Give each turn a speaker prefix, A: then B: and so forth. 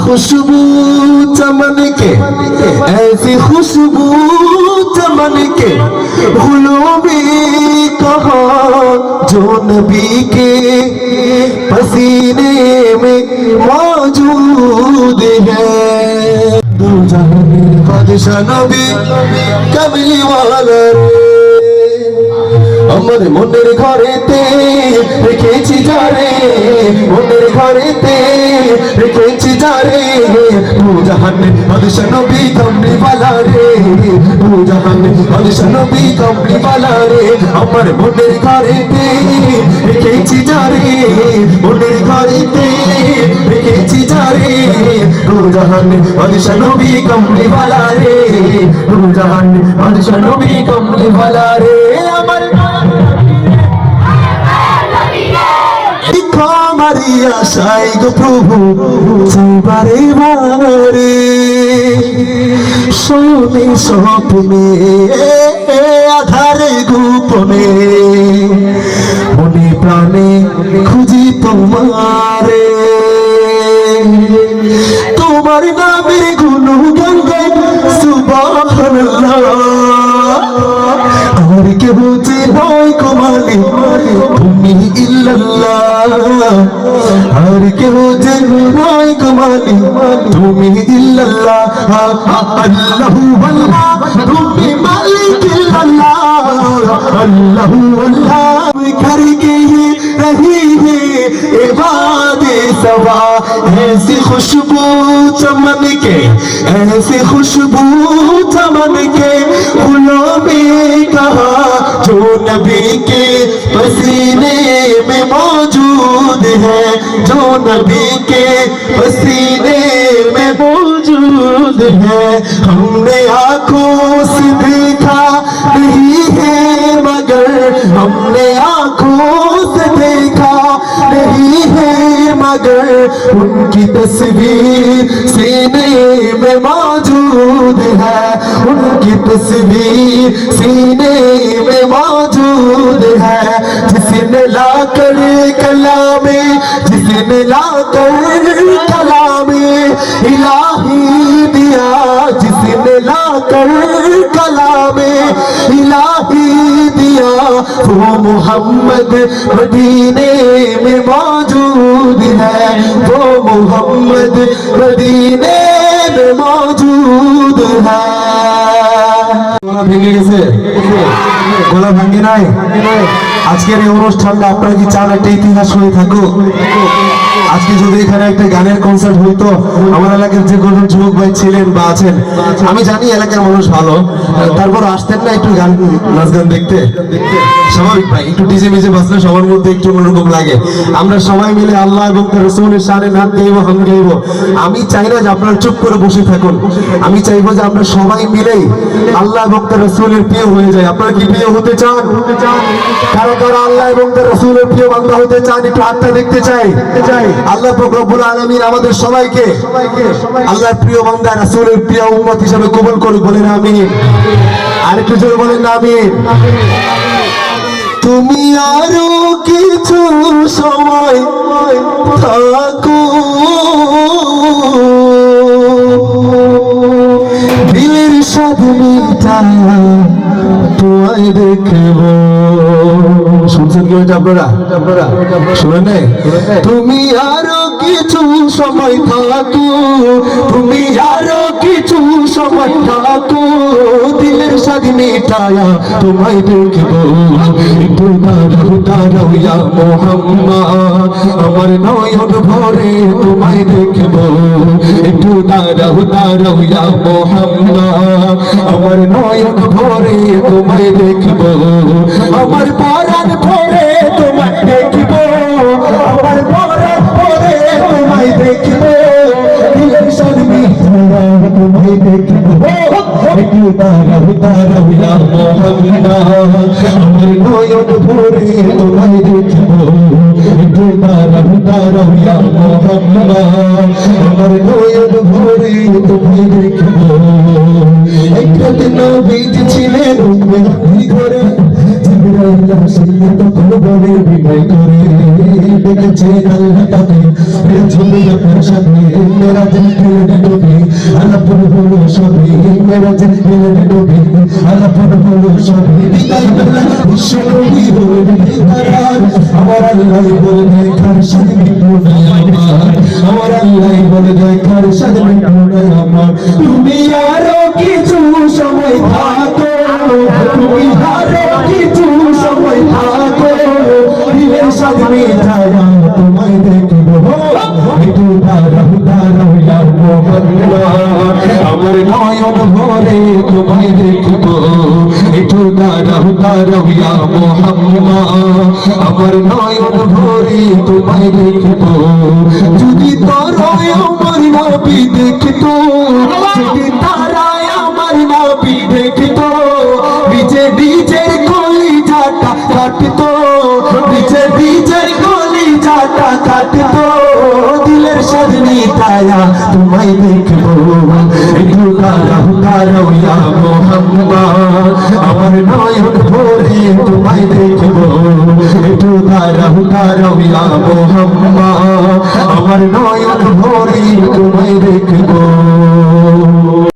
A: खुशबू चमन के, ऐसी खुशबू चमन के गुलों में कहाँ जो नबी के पसीने में मौजूद है। दो जहान बादशाह नबी कमली वाला रे, আমার মনের ঘরেতে রেখেছি যারে, মনের ঘরেতে রেখেছি যারে, দুজাহান বাদশা নবী কামলি ওয়ালা রে, দুজাহান বাদশা নবী কামলি ওয়ালা রে, আমার মনের ঘরেতে রেখেছি যারে, মনের ঘরেতে রেখেছি যারে, দুজাহান বাদশা নবী কামলি ওয়ালা রে, দুজাহান বাদশা নবী কামলি ওয়ালা রে। আমার মারিয়া সাই গো প্রভু বারে বারে, শোনে স্বপ্নে আধারে গোপনে, মনে প্রাণে খুঁজি তোমারে, তোমার নামের গুণগান গাই সুবহানাল্লাহ। আর কেহ যে নয় কমালি তুমি ইল্লাল্লাহ, আর কেহ যে নয় কমালি তুমি ইল্লাল্লাহ, আল্লাহু আল্লাহ তুমি মালিক ইল্লাল্লাহ, আল্লাহু আল্লাহ करके रही है इबादे सवा, ऐसी खुशबू चमन के, ऐसी खुशबू चमन के फूलों में कहा जो नबी के पसीने में मौजूद है, जो नबी के पसीने में मौजूद है। हमने आंखों से देखा नहीं है मगर, हमने आंखों से देखा नहीं है मगर, उनकी तस्वीर सीने में मौजूद है, उनकी तस्वीर सीने में मौजूद है। जिसने लाकर कलामे, जिसने लाकर कलामे इलाही दिया, जिसने लाकर कलामे इलाही दिया, वो मोहम्मद मदीने में मौजूद है, वो मोहम्मद मदीने में मौजूद है। গলা ভেঙে গেছে, গলা ভাঙে নাই। আজকের এই অনুষ্ঠানটা আপনারা কি চান একটা ইতিহাস হয়ে থাকুক? আজকে যদি এখানে একটা গানের কনসার্ট হইতো, আমার এলাকার যে কোনো যুবক ভাই ছিলেন বা আছেন, আমি জানি এলাকার মানুষ ভালো, তারপর আসতেন না একটু গান নাচ গান দেখতে? স্বাভাবিক ভাই, একটু ডিজে মিজে বাজলে সবার মধ্যে একটু অন্যরকম লাগে। আমরা সবাই মিলে আল্লাহ এবং তার রাসূলের শানে নাচ গাইবো, হাম গাইবো। আমি চাই না যে আপনারা চুপ করে বসে থাকুন, আমি চাইবো যে আমরা সবাই মিলেই আল্লাহ এবং তার রাসূলের প্রিয় হয়ে যাই। আপনারা কি প্রিয় হতে চান? কারা কারা আল্লাহ এবং তার রাসূলের প্রিয় বান্দা হতে চান? একটু হাতটা দেখতে চাই। আল্লাহ রব্বুল আলামিন আমাদের সবাইকে আল্লাহর প্রিয় বান্দা, রাসূলের প্রিয় উম্মত হিসেবে কবুল করুক, বলেন আমিন। আরেকটু জোরে বলেন আমিন। তুমি আরো কিছু সময় থাকো, দিলের স্বাদ মিটায়া তোমায় দেখবো। শুনছেন কি আপনারা? শুনে নেই? তুমি আরো কিছু সময় থাকো, তুমি আরো কিছু সময় থাকো, দিলের স্বাদ মিটায়া তোমায় দেখবো। একটু দাঁড়াও দাঁড়াও ইয়া মুহাম্মদ, আমার নয়ন ভরে তোমায় দেখবো। একটু দাঁড়াও দাঁড়াও ইয়া মুহাম্মদ, আমার নয়ন ভরে তোমায় দেখবো। আমার পরাণ ভরে তোমায় দেখবো, আমার পরাণ ভরে তোমায় দেখবো। দিলের স্বাদ মিটায়া তোমায় দেখবো। একটু দাঁড়াও দাঁড়াও ইয়া মুহাম্মদ, আমার নয়ন ভরে তোমায় দেখবো। একটু দাঁড়াও দাঁড়াও ইয়া মুহাম্মদ, আমার নয়ন ভরে তোমায় দেখবো। একরাতে নবীজি ছিলেন ঘরে, জিবরাইল আসিল তখন বলে বিনয় করে, দেখেছে আল্লাহ তাকে ছবি আপনার সামনে মেরা দিল খেলে ডুবে আল্লাহ হলো সবে মেরা দিল খেলে ডুবে আল্লাহ হলো সবে বিদায় বেলা বিশ্বনবী হলেন তারার আমার আল্লাহ বলে দেখার সাথে মিটলো না আমার আল্লাহ বলে দেখার সাথে মিটলো না আমার তুমি আরো কিছু সময় থাকো তুমি আরো কিছু সময় থাকো দিলের সাথে মিটায়া তোমায় দেখবো একটু দাঁড়াও দাঁড়াও ইয়া মোহাম্মদ আমার নয়ন ভরে তোমায় দেখবো একটু দাঁড়াও দাঁড়াও ইয়া মোহাম্মদ আমার নয়ন ভরে তোমায় দেখবো যদি তারায় আমার নবী দেখতো যদি তারায় আমার নবী দেখতো নিচে নিজের কলিজাটা কাটতো নিচে নিজের কলিজাটা কাটতো দিলের সাজনি তায়া তোমায় দেখবো একটু দাঁড়াও দাঁড়াও ইয়া মোহাম্মদ আমার নয়ন ভরে তোমায় দেখবো একটু দাঁড়াও দাঁড়াও ইয়া মোহাম্মদ আমার নয়ন